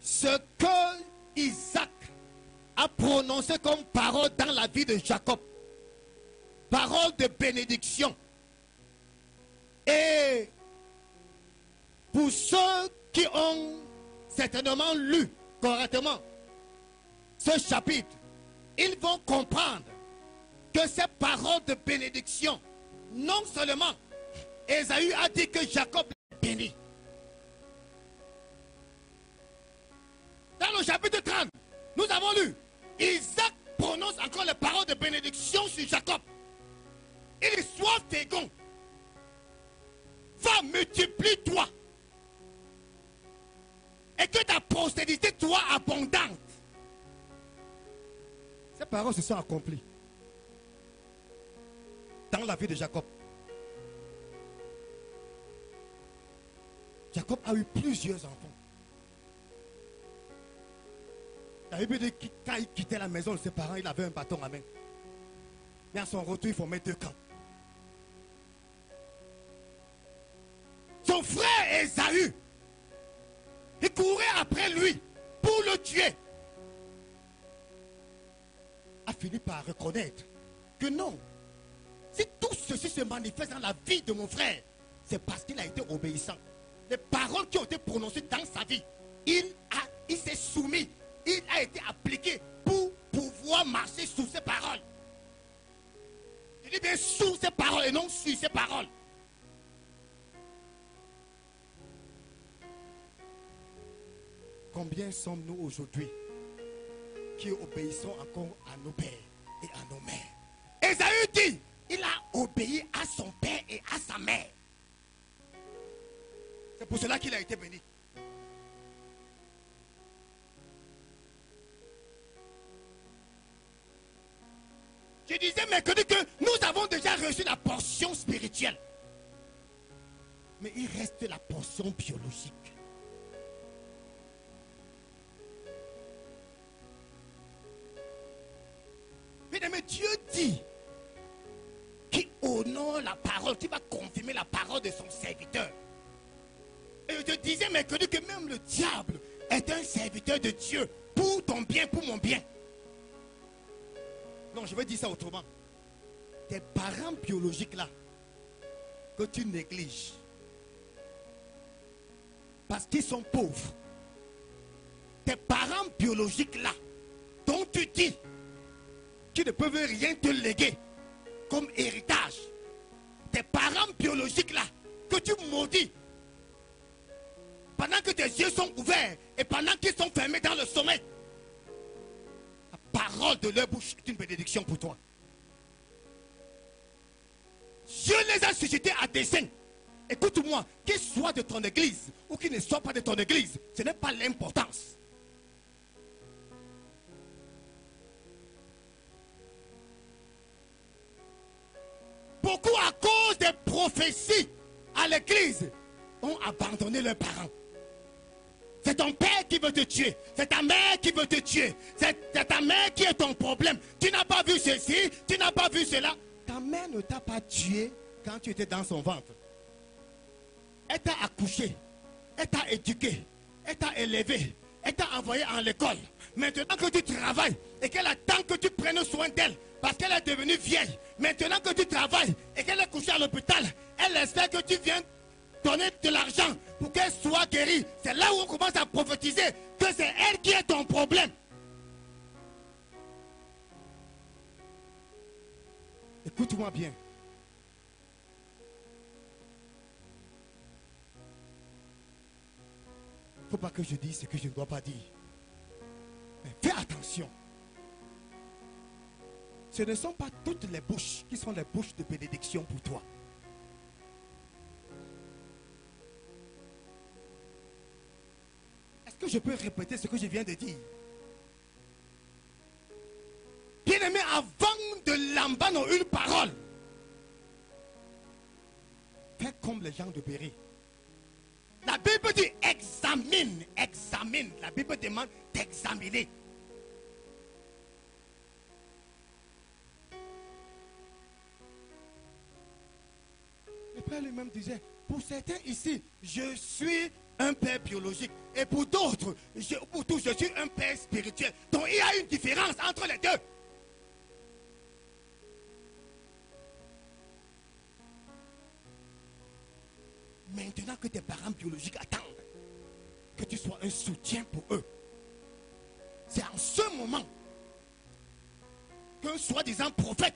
ce que Isaac a prononcé comme parole dans la vie de Jacob, parole de bénédiction. Et pour ceux qui ont certainement lu correctement ce chapitre, ils vont comprendre que ces paroles de bénédiction, non seulement Ésaü a dit que Jacob est béni. Dans le chapitre 30, nous avons lu, Isaac prononce encore les paroles de bénédiction sur Jacob. Il dit, sois fécond, va, multiplie-toi, et que ta postérité soit abondante. Ces paroles se sont accomplies dans la vie de Jacob. Jacob a eu plusieurs enfants. La Bible dit que quand il quittait la maison de ses parents, il avait un bâton à main. Mais à son retour, il formait deux camps. Son frère Ésaü, il courait après lui pour le tuer. A fini par reconnaître que non, si tout ceci se manifeste dans la vie de mon frère, c'est parce qu'il a été obéissant. Les paroles qui ont été prononcées dans sa vie, il s'est soumis, il a été appliqué pour pouvoir marcher sous ces paroles. Je dis bien sous ces paroles et non sur ces paroles. Combien sommes-nous aujourd'hui qui obéissons encore à nos pères et à nos mères? Ésaü dit, il a obéi à son père et à sa mère. C'est pour cela qu'il a été béni. Je disais mercredi que nous avons déjà reçu la portion spirituelle. Mais il reste la portion biologique. Mesdames, Dieu dit qu'il honore la parole, qu'il va confirmer la parole de son serviteur. Et je te disais mercredi que même le diable est un serviteur de Dieu pour ton bien, pour mon bien. Non, je vais dire ça autrement. Tes parents biologiques là, que tu négliges, parce qu'ils sont pauvres. Tes parents biologiques là, dont tu dis qu'ils ne peuvent rien te léguer comme héritage. Tes parents biologiques là, que tu maudis, pendant que tes yeux sont ouverts et pendant qu'ils sont fermés dans le sommeil, la parole de leur bouche est une bénédiction pour toi. Dieu les a suscités à dessein. Écoute-moi, qu'ils soient de ton église ou qu'ils ne soient pas de ton église, ce n'est pas l'importance. Beaucoup à cause des prophéties à l'église ont abandonné leurs parents. C'est ton père qui veut te tuer. C'est ta mère qui veut te tuer. C'est ta mère qui est ton problème. Tu n'as pas vu ceci, tu n'as pas vu cela. Ta mère ne t'a pas tué quand tu étais dans son ventre. Elle t'a accouché. Elle t'a éduqué. Elle t'a élevé. Elle t'a envoyé en l'école. Maintenant que tu travailles et qu'elle attend que tu prennes soin d'elle parce qu'elle est devenue vieille. Maintenant que tu travailles et qu'elle est couchée à l'hôpital, elle espère que tu viennes donner de l'argent pour qu'elle soit guérie. C'est là où on commence à prophétiser que c'est elle qui est ton problème. Écoute-moi bien. Il ne faut pas que je dise ce que je ne dois pas dire. Mais fais attention. Ce ne sont pas toutes les bouches qui sont les bouches de bénédiction pour toi. Est-ce que je peux répéter ce que je viens de dire? Bien-aimé, avant de lambaner une parole, fais comme les gens de Béry. La Bible dit examine, examine. La Bible demande d'examiner. Le Père lui-même disait, pour certains ici, je suis un père biologique. Et pour d'autres, pour tous, je suis un père spirituel. Donc il y a une différence entre les deux. Maintenant que tes parents biologiques attendent que tu sois un soutien pour eux, c'est en ce moment qu'un soi-disant prophète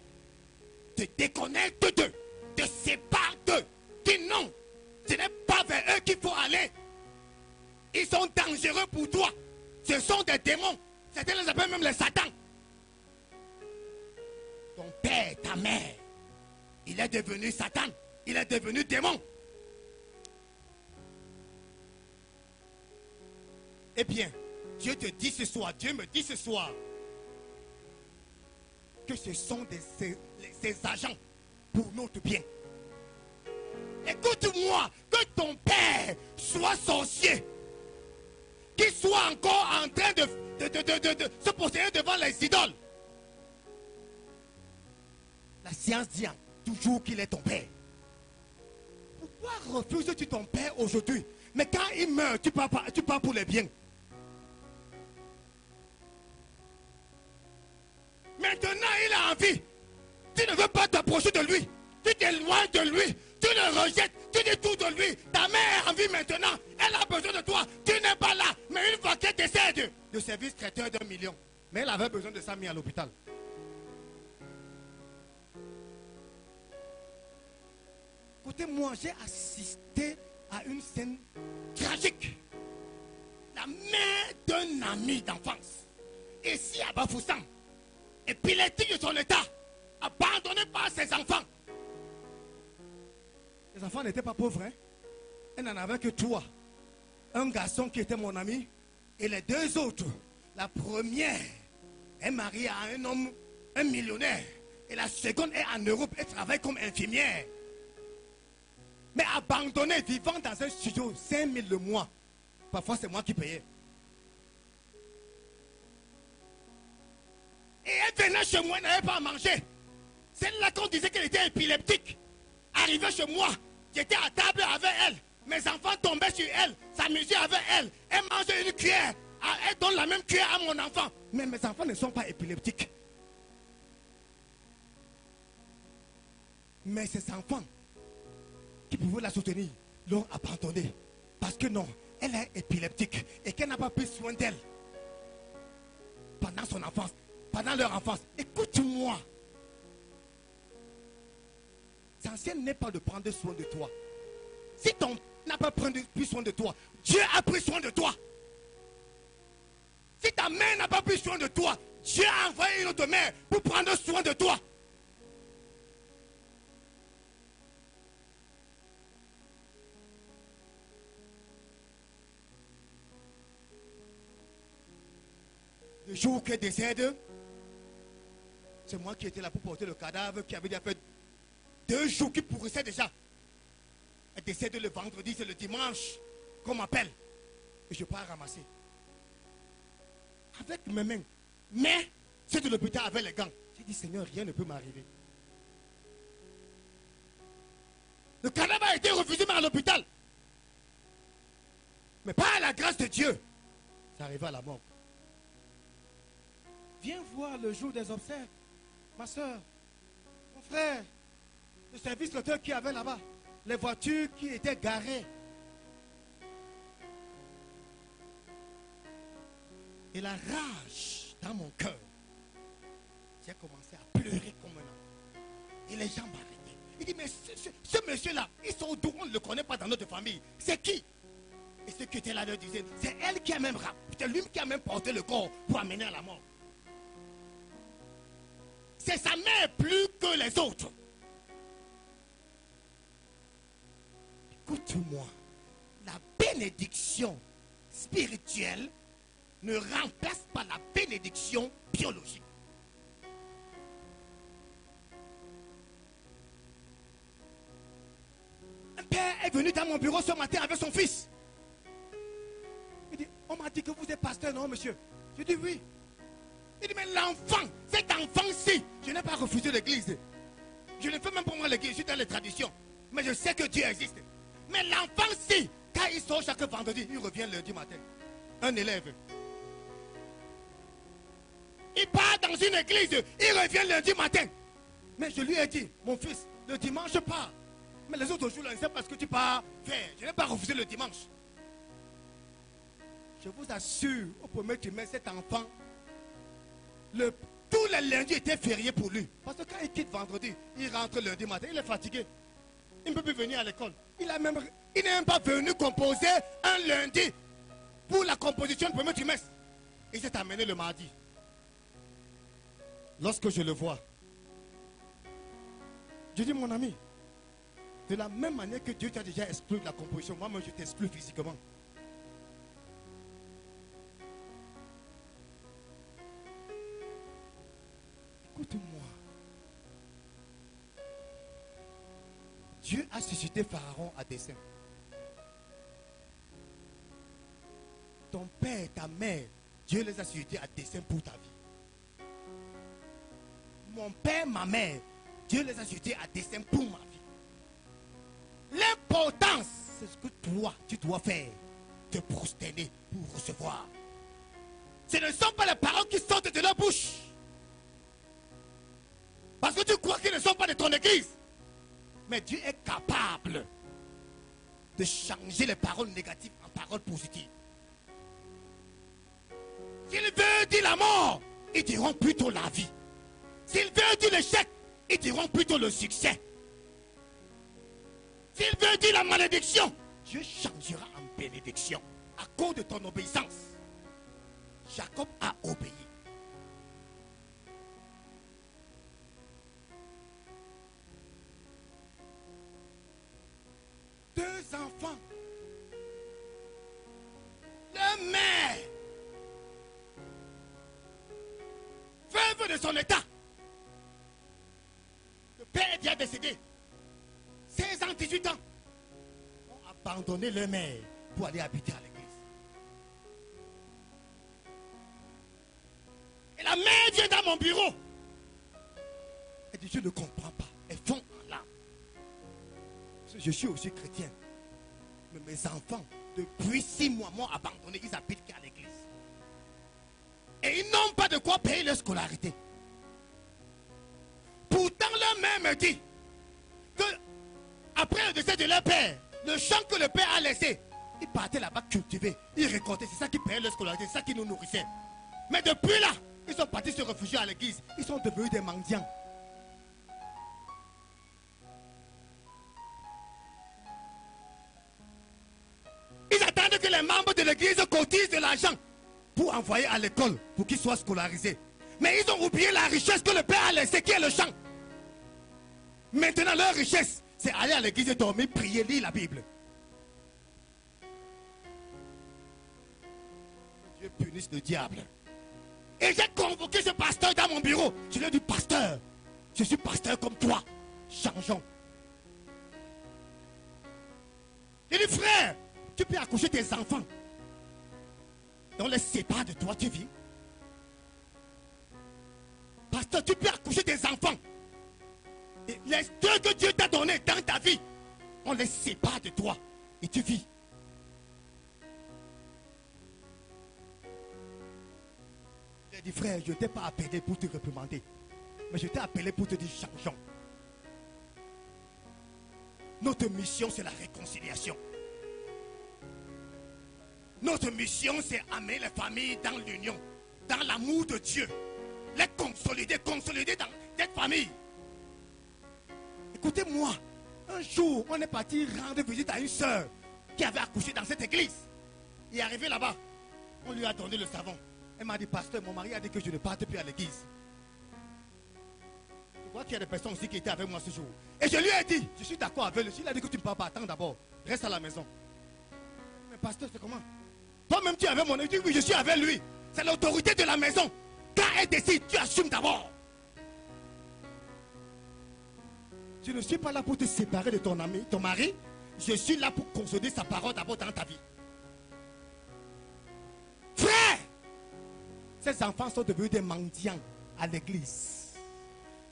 te déconnecte d'eux, te sépare d'eux, dit non, ce n'est pas vers eux qu'il faut aller. Ils sont dangereux pour toi. Ce sont des démons. Certains les appellent même les satans. Ton père, ta mère, il est devenu Satan. Il est devenu démon. Eh bien, Dieu te dit ce soir, Dieu me dit ce soir, que ce sont ces agents pour notre bien. Écoute-moi, que ton père soit sorcier, qu'il soit encore en train de se poster devant les idoles. La science dit toujours qu'il est ton père. Pourquoi refuses-tu ton père aujourd'hui? Mais quand il meurt, tu pars pour les biens. Maintenant, il a envie. Tu ne veux pas t'approcher de lui. Tu t'éloignes de lui. Tu le rejettes. Tu dis tout de lui. Ta mère a envie maintenant. Elle a besoin de toi. Tu n'es pas là. Mais une fois qu'elle décède, le service traiteur d'1 million. Mais elle avait besoin de 100 000 à l'hôpital. Écoutez-moi, j'ai assisté à une scène tragique. La mère d'un ami d'enfance, ici à Bafoussam, épileptique de son état, abandonné par ses enfants. Les enfants n'étaient pas pauvres, hein? Elle n'en avait que 3. Un garçon qui était mon ami et les 2 autres. La première est mariée à un homme, un millionnaire. Et la seconde est en Europe et travaille comme infirmière. Mais abandonnée, vivant dans un studio, 5 000 le mois. Parfois, c'est moi qui payais. Et elle venait chez moi, elle n'avait pas à manger. C'est là qu'on disait qu'elle était épileptique. Arrivée chez moi, j'étais à table avec elle. Mes enfants tombaient sur elle, s'amusaient avec elle. Elle mangeait une cuillère. Elle donne la même cuillère à mon enfant. Mais mes enfants ne sont pas épileptiques. Mais ces enfants qui pouvaient la soutenir l'ont abandonnée. Parce que non, elle est épileptique et qu'elle n'a pas pris soin d'elle pendant son enfance. Pendant leur enfance, écoute-moi. L'essentiel n'est pas de prendre soin de toi. Si ton n'a pas pris soin de toi, Dieu a pris soin de toi. Si ta mère n'a pas pris soin de toi, Dieu a envoyé une autre mère pour prendre soin de toi. Le jour qu'elle décède, c'est moi qui étais là pour porter le cadavre, qui avait déjà fait 2 jours qui pourrissait déjà. Elle décède le vendredi, c'est le dimanche qu'on m'appelle. Et je pars ramasser. Avec mes mains. Mais, c'est de l'hôpital avec les gants. J'ai dit, Seigneur, rien ne peut m'arriver. Le cadavre a été refusé à l'hôpital. Mais pas à la grâce de Dieu. C'est arrivé à la mort. Viens voir le jour des obsèques. Ma soeur, mon frère, le service l'auteur qui avait là-bas, les voitures qui étaient garées. Et la rage dans mon cœur, j'ai commencé à pleurer comme un enfant. Et les gens m'arrêtaient. Il dit, mais ce monsieur-là, ils sont d'où? On ne le connaît pas dans notre famille. C'est qui? Et ceux qui étaient là leur disaient, c'est elle qui a même c'est lui qui a même porté le corps pour amener à la mort. C'est sa mère plus que les autres. Écoute-moi, la bénédiction spirituelle ne remplace pas la bénédiction biologique. Un père est venu dans mon bureau ce matin avec son fils. Il dit, on m'a dit que vous êtes pasteur, non monsieur? Je dis oui. Il dit, mais l'enfant, cet enfant-ci, je n'ai pas refusé l'église. Je ne fais même pas moi l'église, je suis dans les traditions. Mais je sais que Dieu existe. Mais l'enfant-ci, Quand il sort chaque vendredi, il revient lundi matin. Un élève. Il part dans une église, il revient lundi matin. Mais je lui ai dit, mon fils, le dimanche part. Mais les autres jours, là, je ne sais pas ce que tu pars faire. Je n'ai pas refusé le dimanche. Je vous assure, au premier trimestre, cet enfant, tous les lundis étaient fériés pour lui. Parce que quand il quitte vendredi, il rentre lundi matin, il est fatigué. Il ne peut plus venir à l'école. Il n'est même pas venu composer un lundi pour la composition du premier trimestre. Il s'est amené le mardi. Lorsque je le vois, je dis, mon ami, de la même manière que Dieu t'a déjà exclu de la composition, moi-même je t'exclus physiquement. Écoute-moi. Dieu a suscité Pharaon à dessein. Ton père, ta mère, Dieu les a suscités à dessein pour ta vie. Mon père, ma mère, Dieu les a suscités à dessein pour ma vie. L'importance, c'est ce que toi, tu dois faire. Te prosterner pour recevoir. Ce ne sont pas les paroles qui sortent de leur bouche. Parce que tu crois qu'ils ne sont pas de ton église. Mais Dieu est capable de changer les paroles négatives en paroles positives. S'il veut dire la mort, ils diront plutôt la vie. S'il veut dire l'échec, ils diront plutôt le succès. S'il veut dire la malédiction, Dieu changera en bénédiction à cause de ton obéissance. Jacob a obéi. Deux enfants. Le mère. Veuve de son état. Le père est déjà décédé. 16 ans, 18 ans. Ont abandonné leur mère pour aller habiter à l'église. Et la mère vient dans mon bureau. Elle dit, je ne comprends pas. Elle fond en larmes. Je suis aussi chrétien. Mais mes enfants, depuis 6 mois, m'ont abandonné. Ils habitent qu'à l'église. Et ils n'ont pas de quoi payer leur scolarité. Pourtant, leur mère me dit que après le décès de leur père, le champ que le père a laissé, ils partaient là-bas cultiver, ils récoltaient. C'est ça qui payait leur scolarité, c'est ça qui nous nourrissait. Mais depuis là, ils sont partis se réfugier à l'église. Ils sont devenus des mendiants. Ils attendent que les membres de l'église cotisent de l'argent pour envoyer à l'école, pour qu'ils soient scolarisés. Mais ils ont oublié la richesse que le père a laissée, qui est le champ. Maintenant, leur richesse, c'est aller à l'église et dormir, prier, lire la Bible. Dieu punisse le diable. Et j'ai convoqué ce pasteur dans mon bureau. Je lui ai dit, pasteur, je suis pasteur comme toi. Changeons. J'ai dit, frère, tu peux accoucher tes enfants. Et on les sépare de toi, tu vis. Pasteur, tu peux accoucher tes enfants. Et les deux que Dieu t'a donnés dans ta vie, on les sépare de toi. Et tu vis. J'ai dit, frère, je ne t'ai pas appelé pour te réprimander. Mais je t'ai appelé pour te dire, changeons. Notre mission, c'est la réconciliation. Notre mission, c'est amener les familles dans l'union, dans l'amour de Dieu. Les consolider dans cette famille. Écoutez-moi, un jour, on est parti rendre visite à une soeur qui avait accouché dans cette église. Il est arrivé là-bas, on lui a donné le savon. Elle m'a dit, pasteur, mon mari a dit que je ne parte plus à l'église. Je vois qu'il y a des personnes aussi qui étaient avec moi ce jour. Et je lui ai dit, je suis d'accord avec lui. Il a dit que tu ne pars pas, attends d'abord, reste à la maison. Mais pasteur, c'est comment? Toi-même, tu es avec mon ami. Oui, je suis avec lui. C'est l'autorité de la maison. Quand elle décide, tu assumes d'abord. Je ne suis pas là pour te séparer de ton ami, ton mari. Je suis là pour consolider sa parole d'abord dans ta vie. Frère, ces enfants sont devenus des mendiants à l'église.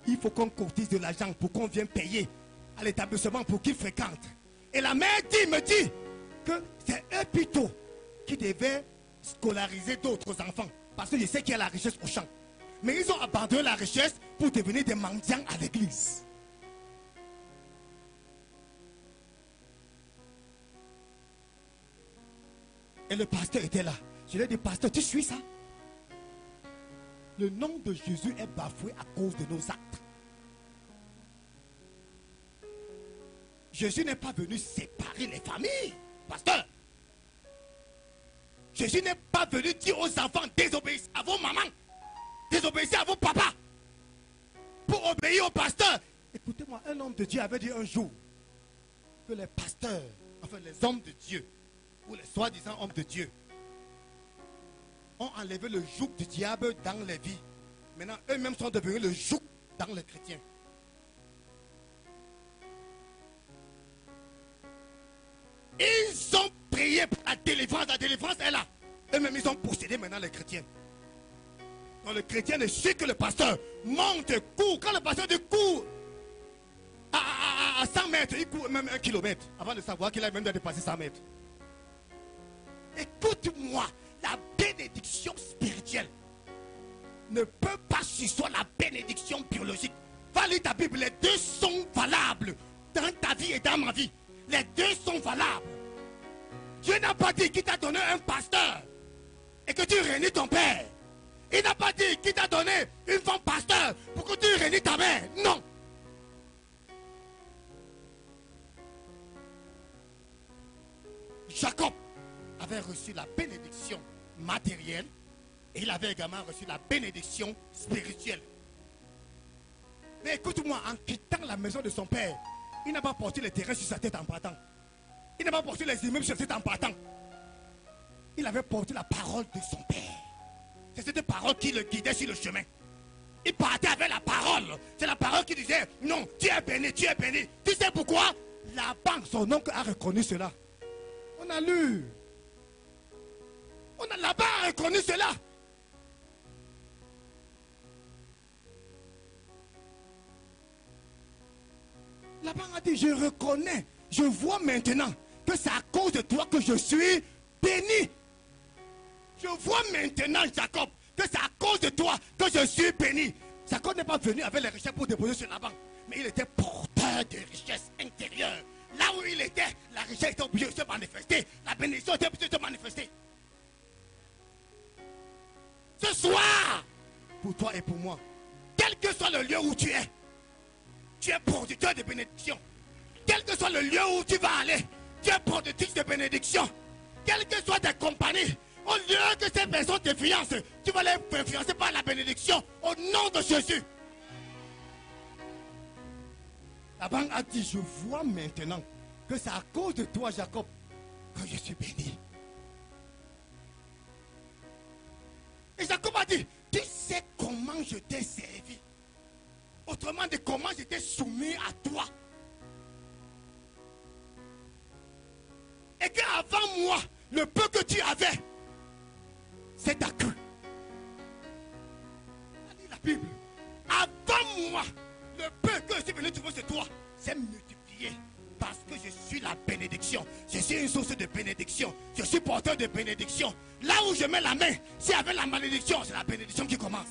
Il faut qu'on cotise de l'argent pour qu'on vienne payer à l'établissement pour qu'ils fréquentent. Et la mère me dit, que c'est eux plutôt qui devaient scolariser d'autres enfants. Parce que je sais qu'il y a la richesse au champ. Mais ils ont abandonné la richesse pour devenir des mendiants à l'église. Et le pasteur était là. Je lui ai dit, pasteur, tu suis ça? Le nom de Jésus est bafoué à cause de nos actes. Jésus n'est pas venu séparer les familles, pasteur. Jésus n'est pas venu dire aux enfants, désobéissez à vos mamans, désobéissez à vos papas, pour obéir au pasteur. Écoutez-moi, un homme de Dieu avait dit un jour que les pasteurs, enfin les hommes de Dieu, ou les soi-disant hommes de Dieu, ont enlevé le joug du diable dans les vies. Maintenant, eux-mêmes sont devenus le joug dans les chrétiens. Ils ont prié pour la délivrance est là. Eux-mêmes, ils ont possédé maintenant les chrétiens. Donc le chrétien ne sait que le pasteur monte, court. Quand le pasteur dit court à 100 mètres, il court même 1 kilomètre avant de savoir qu'il a même dépassé 100 mètres. Écoute-moi, la bénédiction spirituelle ne peut pas sur la bénédiction biologique. Va lire ta Bible, les deux sont valables dans ta vie et dans ma vie. Les deux sont valables. Dieu n'a pas dit qu'il t'a donné un pasteur et que tu réunis ton père. Il n'a pas dit qu'il t'a donné une femme pasteur pour que tu réunis ta mère. Non. Jacob avait reçu la bénédiction matérielle et il avait également reçu la bénédiction spirituelle. Mais écoute-moi, en quittant la maison de son père, il n'a pas porté les terrains sur sa tête en partant. Il n'a pas porté les immeubles sur sa tête en partant. Il avait porté la parole de son père. C'est cette parole qui le guidait sur le chemin. Il partait avec la parole. C'est la parole qui disait, non, tu es béni, tu es béni. Tu sais pourquoi? La banque, son oncle a reconnu cela. On a lu. On a là-bas reconnu cela. Là-bas a dit, je reconnais, je vois maintenant que c'est à cause de toi que je suis béni. Je vois maintenant, Jacob, que c'est à cause de toi que je suis béni. Jacob n'est pas venu avec les richesses pour déposer sur la banque, mais il était porteur de richesses intérieures. Là où il était, la richesse était obligée de se manifester. La bénédiction était obligée de se manifester. Ce soir, pour toi et pour moi, quel que soit le lieu où tu es producteur de bénédiction. Quel que soit le lieu où tu vas aller, tu es producteur de bénédiction. Quelles que soient tes compagnies, au lieu que ces personnes t'influencent, tu vas les influencer par la bénédiction au nom de Jésus. La banque a dit, je vois maintenant que c'est à cause de toi, Jacob, que je suis béni. Et Jacob a dit, tu sais comment je t'ai servi. Autrement dit, comment j'étais soumis à toi. Et qu'avant moi, le peu que tu avais, c'est ta queue. Ça dit la Bible. Avant moi, le peu que je suis venu trouver sur toi, c'est multiplié. Parce que je suis la bénédiction. Je suis une source de bénédiction. Je suis porteur de bénédiction. Là où je mets la main, c'est avec la malédiction, c'est la bénédiction qui commence.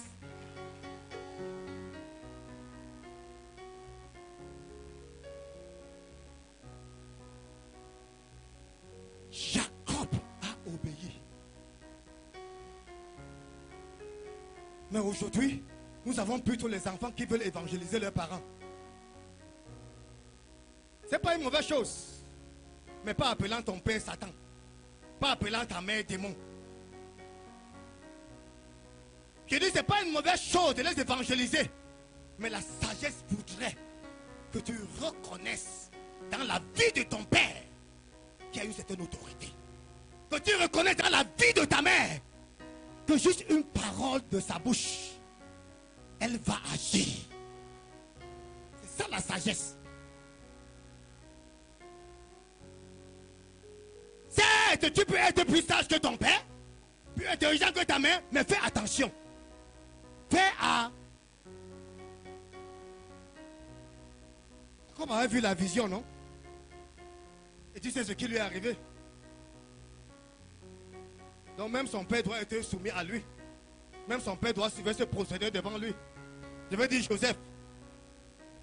Jacob a obéi. Mais aujourd'hui, nous avons plutôt les enfants qui veulent évangéliser leurs parents. Ce n'est pas une mauvaise chose. Mais pas appelant ton père Satan. Pas appelant ta mère démon. Je dis, ce n'est pas une mauvaise chose de les évangéliser. Mais la sagesse voudrait que tu reconnaisses dans la vie de ton père qui a une certaine autorité. Que tu reconnaisses dans la vie de ta mère que juste une parole de sa bouche, elle va agir. C'est ça la sagesse. Certes, tu peux être plus sage que ton père, plus intelligent que ta mère, mais fais attention. Fais à... Comme on a vu la vision, non? Et tu sais ce qui lui est arrivé? Donc même son père doit être soumis à lui. Même son père doit se procéder devant lui. Je veux dire Joseph.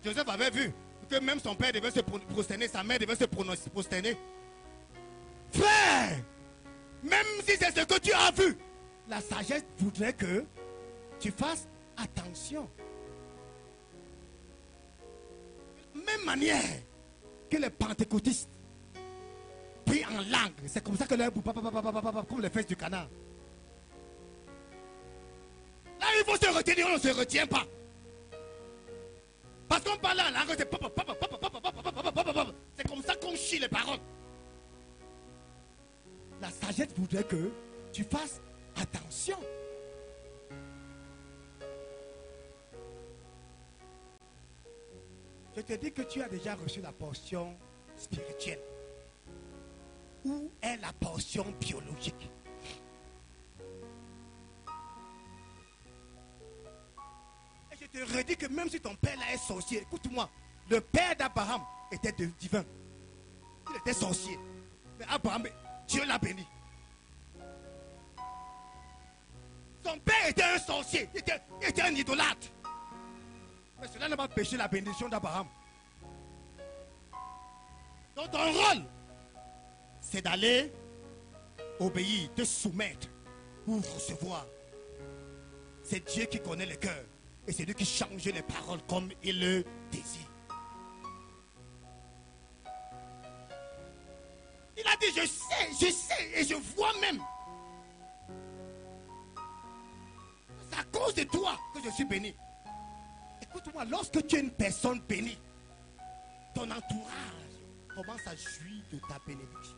Joseph avait vu que même son père devait se prosterner, sa mère devait se prosterner. Frère, même si c'est ce que tu as vu, la sagesse voudrait que tu fasses attention. Même manière que les pentecôtistes prient en langue, c'est comme ça que leur comme les fesses du canard. Là, il faut se retenir, on ne se retient pas. Parce qu'on parle en langue, c'est comme ça qu'on chie les paroles. La sagesse voudrait que tu fasses attention. Je te dis que tu as déjà reçu la portion spirituelle. Où est la portion biologique? Et je te redis que même si ton père là est sorcier, écoute-moi, le père d'Abraham était divin. Il était sorcier. Mais Abraham, Dieu l'a béni. Son père était un sorcier, il était un idolâtre. Mais cela n'a pas empêché la bénédiction d'Abraham. Donc ton rôle, c'est d'aller obéir, te soumettre ou recevoir. C'est Dieu qui connaît le cœur. Et c'est lui qui change les paroles comme il le désire. Il a dit, je sais et je vois même. C'est à cause de toi que je suis béni. Écoute-moi, lorsque tu es une personne bénie, ton entourage commence à jouir de ta bénédiction.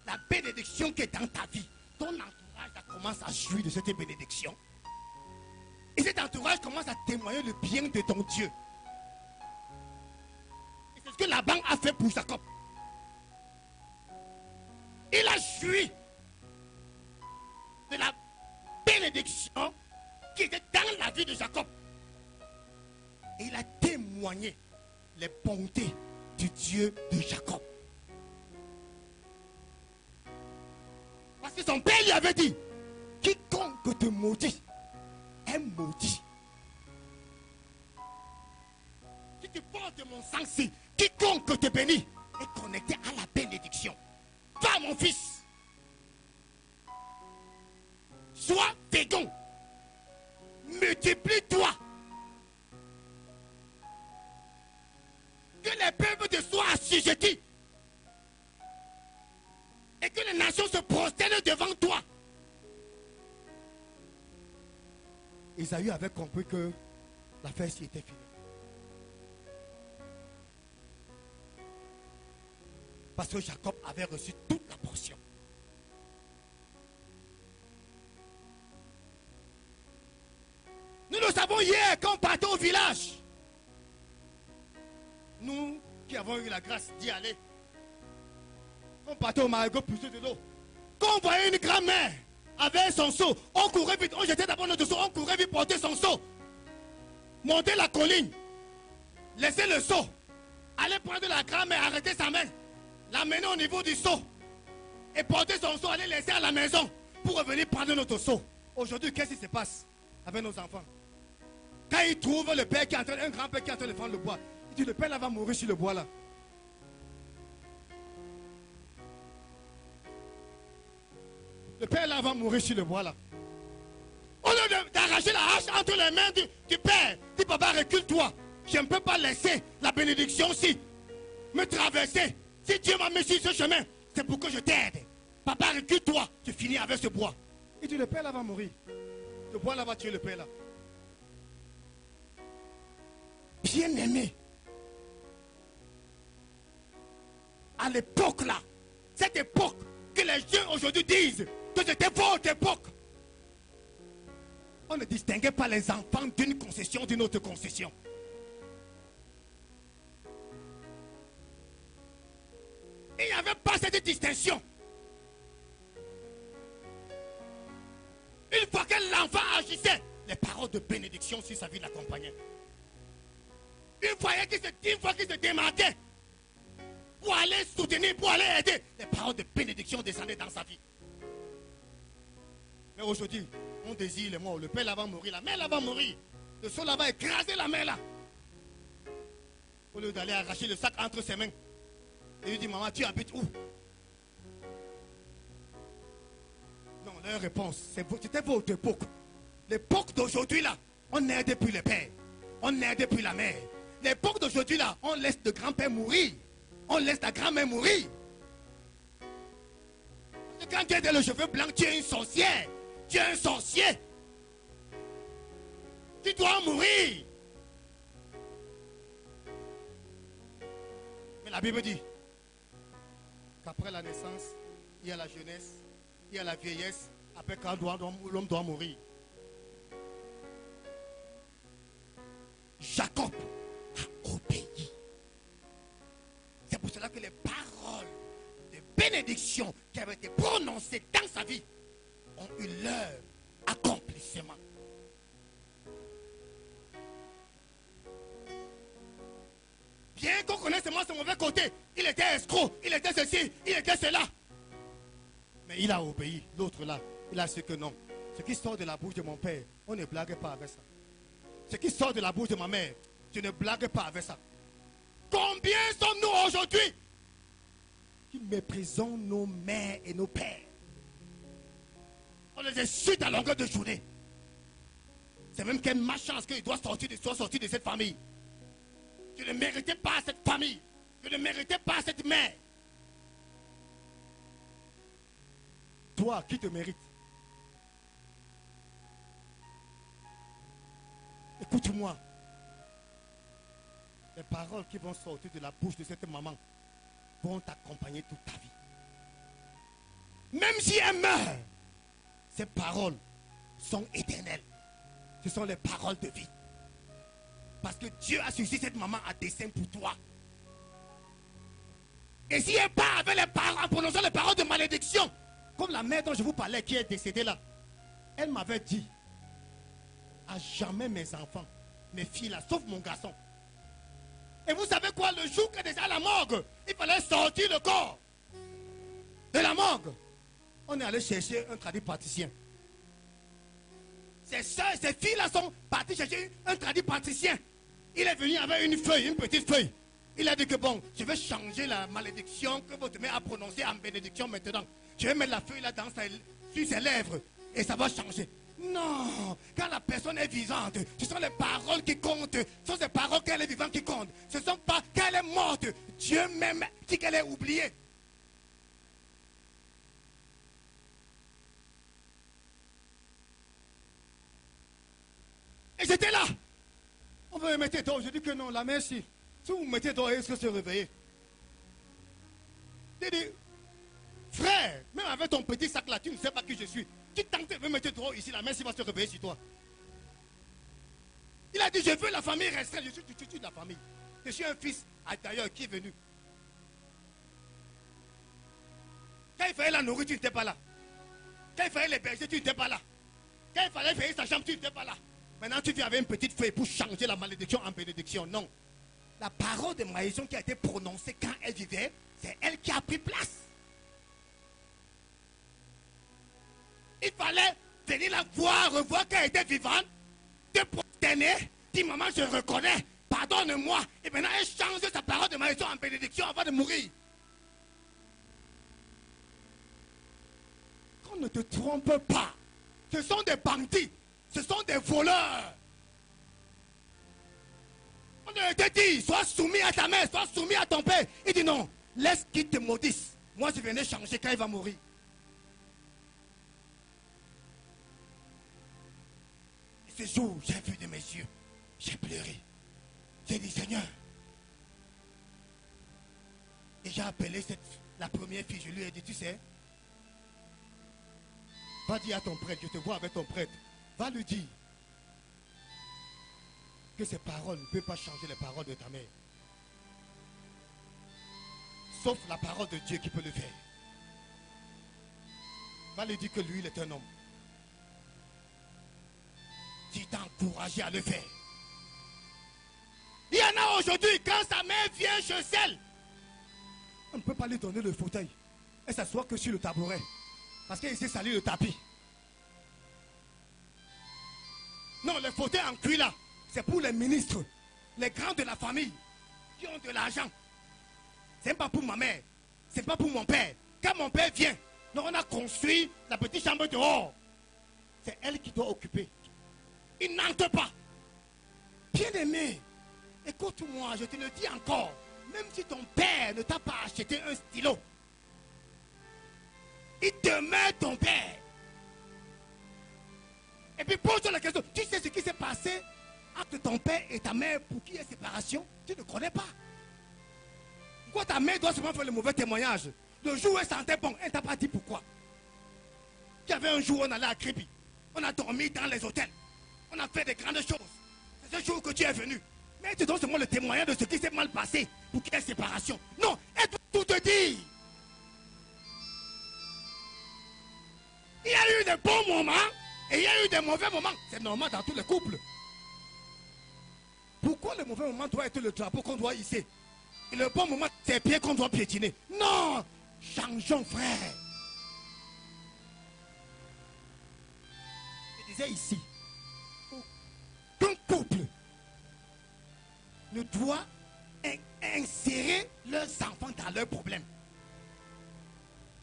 La bénédiction qui est dans ta vie, ton entourage commence à jouir de cette bénédiction. Et cet entourage commence à témoigner le bien de ton Dieu. Et c'est ce que Laban a fait pour Jacob. Il a joui de la bénédiction qui était dans la vie de Jacob. Et il a témoigné les bontés du Dieu de Jacob. Parce que son père lui avait dit, quiconque te maudit est maudit. Si tu portes mon sang-ci, quiconque te bénit est connecté à la bénédiction. Va mon fils, sois fécond, multiplie-toi. Que les peuples te soient assujettis et que les nations se prosternent devant toi. Isaïe avait compris que l'affaire s'y était finie. Parce que Jacob avait reçu toute la portion. Nous le savons hier quand on partait au village. Nous qui avons eu la grâce d'y aller. Quand on partait au marigot pousser de l'eau. Quand on voyait une grand-mère avec son seau, on courait vite, on jetait d'abord notre seau, on courait vite porter son seau. Monter la colline. Laisser le seau. Aller prendre la grand-mère, arrêter sa main. L'amener au niveau du seau. Et porter son seau, aller laisser à la maison. Pour revenir prendre notre seau. Aujourd'hui, qu'est-ce qui se passe avec nos enfants? Quand ils trouvent le père qui est en train, un grand-père qui est en train de prendre le bois, il dit, le père là va mourir sur le bois là. Le père là va mourir sur le bois là. Au lieu d'arracher la hache entre les mains du père, dit papa recule-toi. Je ne peux pas laisser la bénédiction-ci me traverser. Si Dieu m'a mis sur ce chemin, c'est pour que je t'aide. Papa recule-toi, je finis avec ce bois. Il dit le père là va mourir. Le bois là va tuer le père là. Bien aimé. À l'époque là, cette époque que les jeunes aujourd'hui disent que c'était votre époque. On ne distinguait pas les enfants d'une concession d'une autre concession. Il n'y avait pas cette distinction. Une fois que l'enfant agissait, les paroles de bénédiction sur sa vie l'accompagnaient. Une fois qu'il se démarquait pour aller soutenir, pour aller aider, les paroles de bénédiction descendaient dans sa vie. Et aujourd'hui, on désire les morts. Le père là va mourir, la mère là va mourir. Le sol là va écraser la mère là. Au lieu d'aller arracher le sac entre ses mains. Et lui dit, maman, tu habites où? Non, leur réponse, c'était votre époque. L'époque d'aujourd'hui là, on n'aide plus les pères. On n'aide plus la mère. L'époque d'aujourd'hui là, on laisse le grand-père mourir. On laisse la grand-mère mourir. Parce que quand tu as le cheveu blanc, tu es une sorcière. Tu es un sorcier. Tu dois mourir. Mais la Bible dit qu'après la naissance, il y a la jeunesse, il y a la vieillesse. Après, quand l'homme doit mourir. Jacob a obéi. C'est pour cela que les paroles de bénédiction qui avaient été prononcées dans sa vie ont eu leur accomplissement. Bien qu'on connaisse seulement son mauvais côté, il était escroc, il était ceci, il était cela. Mais il a obéi. L'autre là, il a su que non. Ce qui sort de la bouche de mon père, on ne blague pas avec ça. Ce qui sort de la bouche de ma mère, je ne blague pas avec ça. Combien sommes-nous aujourd'hui qui méprisons nos mères et nos pères? On les insulte à longueur de journée. C'est même quelle malchance qu'il doit sortir de cette famille. Je ne méritais pas cette famille. Je ne méritais pas cette mère. Toi, qui te mérite? Écoute-moi. Les paroles qui vont sortir de la bouche de cette maman vont t'accompagner toute ta vie. Même si elle meurt, ces paroles sont éternelles. Ce sont les paroles de vie. Parce que Dieu a suscité cette maman à dessein pour toi. Et si elle part avec les paroles, en prononçant les paroles de malédiction, comme la mère dont je vous parlais qui est décédée là, elle m'avait dit, à jamais mes enfants, mes filles là, sauf mon garçon. Et vous savez quoi, le jour qu'elle était à la morgue, il fallait sortir le corps de la morgue. On est allé chercher un tradipraticien. Ses soeurs, ses filles là sont parties chercher un tradipraticien. Il est venu avec une feuille, une petite feuille. Il a dit que bon, je vais changer la malédiction que votre mère a prononcée en bénédiction maintenant. Je vais mettre la feuille là sur ses lèvres et ça va changer. Non, quand la personne est vivante, ce sont les paroles qui comptent. Ce sont ces paroles qu'elle est vivante qui comptent. Ce ne sont pas qu'elle est morte. Dieu même dit qu'elle est oubliée. Et j'étais là. On veut me mettre dehors. Je dis que non, la merci. Si vous me mettez dehors, est-ce que se réveiller? J'ai dit, frère, même avec ton petit sac là, tu ne sais pas qui je suis. Tu tentes de me mettre dehors ici, la merci va se réveiller sur toi. Il a dit, je veux la famille restreinte. Je suis tout de la famille. Je suis un fils d'ailleurs qui est venu. Quand il fallait la nourriture, tu n'étais pas là. Quand il fallait les berger, tu n'étais pas là. Quand il fallait payer sa chambre, tu n'étais pas là. Maintenant, tu viens avec une petite feuille pour changer la malédiction en bénédiction. Non. La parole de malédiction qui a été prononcée quand elle vivait, c'est elle qui a pris place. Il fallait venir la voir, revoir qu'elle était vivante, te prosterner, dire maman, je reconnais, pardonne-moi. Et maintenant, elle change sa parole de malédiction en bénédiction avant de mourir. Qu'on ne te trompe pas. Ce sont des bandits. Ce sont des voleurs. On te dit, sois soumis à ta mère, sois soumis à ton père. Il dit non, laisse qu'il te maudisse. Moi, je venais changer quand il va mourir. Et ce jour, j'ai vu de mes yeux, j'ai pleuré. J'ai dit, Seigneur. Et j'ai appelé la première fille, je lui ai dit, tu sais, va dire à ton prêtre, je te vois avec ton prêtre. Va lui dire que ces paroles ne peuvent pas changer les paroles de ta mère. Sauf la parole de Dieu qui peut le faire. Va lui dire que lui, il est un homme. Tu t'es encouragé à le faire. Il y en a aujourd'hui, quand sa mère vient chez elle, on ne peut pas lui donner le fauteuil. Elle s'assoit que sur le tabouret. Parce qu'elle s'est sali le tapis. Non, les fauteuils en cuir là, c'est pour les ministres, les grands de la famille, qui ont de l'argent. C'est pas pour ma mère, c'est pas pour mon père. Quand mon père vient, nous on a construit la petite chambre dehors. C'est elle qui doit occuper. Il n'entre pas. Bien-aimé, écoute-moi, je te le dis encore. Même si ton père ne t'a pas acheté un stylo, il demeure ton père. Et puis pose-toi la question, tu sais ce qui s'est passé entre ton père et ta mère pour qu'il y ait séparation? Tu ne connais pas. Pourquoi ta mère doit seulement faire le mauvais témoignage? Le jour où elle sentait bon, elle ne t'a pas dit pourquoi. Il y avait un jour où on allait à Kribi. On a dormi dans les hôtels. On a fait des grandes choses. C'est ce jour que tu es venu. Mais elle te donne seulement le témoignage de ce qui s'est mal passé pour qu'il y ait séparation. Non, elle doit tout te dire. Il y a eu des bons moments et il y a eu des mauvais moments. C'est normal dans tous les couples. Pourquoi le mauvais moment doit être le drapeau qu'on doit hisser? Et le bon moment, c'est les pieds qu'on doit piétiner? Non, changeons, frère. Je disais ici, aucun couple ne doit insérer leurs enfants dans leurs problèmes.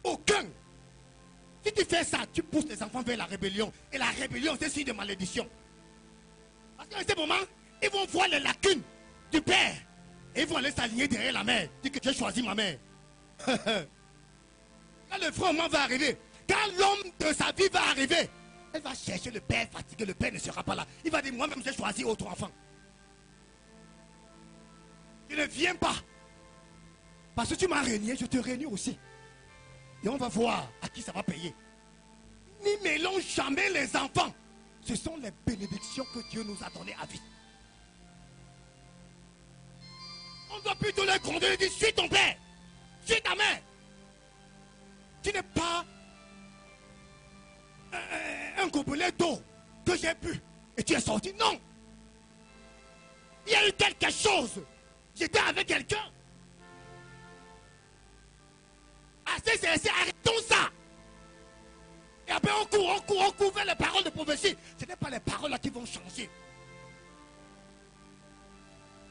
Aucun. Si tu fais ça, tu pousses les enfants vers la rébellion. Et la rébellion, c'est signe de malédiction. Parce qu'à ce moment, ils vont voir les lacunes du père. Et ils vont aller s'aligner derrière la mère. Dire que j'ai choisi ma mère. Quand le vrai moment va arriver, quand l'homme de sa vie va arriver, elle va chercher le père fatigué. Le père ne sera pas là. Il va dire, moi-même, j'ai choisi autre enfant. Tu ne viens pas. Parce que tu m'as régné, je te règne aussi. Et on va voir à qui ça va payer. N'y mélange jamais les enfants. Ce sont les bénédictions que Dieu nous a données à vie. On doit plutôt les conduire et dire, suis ton père, suis ta mère. Tu n'es pas un gobelet d'eau que j'ai bu et tu es sorti. Non. Il y a eu quelque chose. J'étais avec quelqu'un. Assez, arrêtons ça. Et après on court vers les paroles de prophétie. Ce n'est pas les paroles là qui vont changer.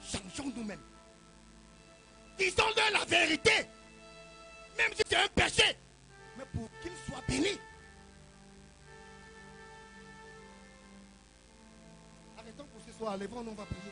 Changeons nous-mêmes. Disons-leur la vérité. Même si c'est un péché. Mais pour qu'ils soient bénis. Arrêtons pour ce soir. Lèvons-nous, on va prier.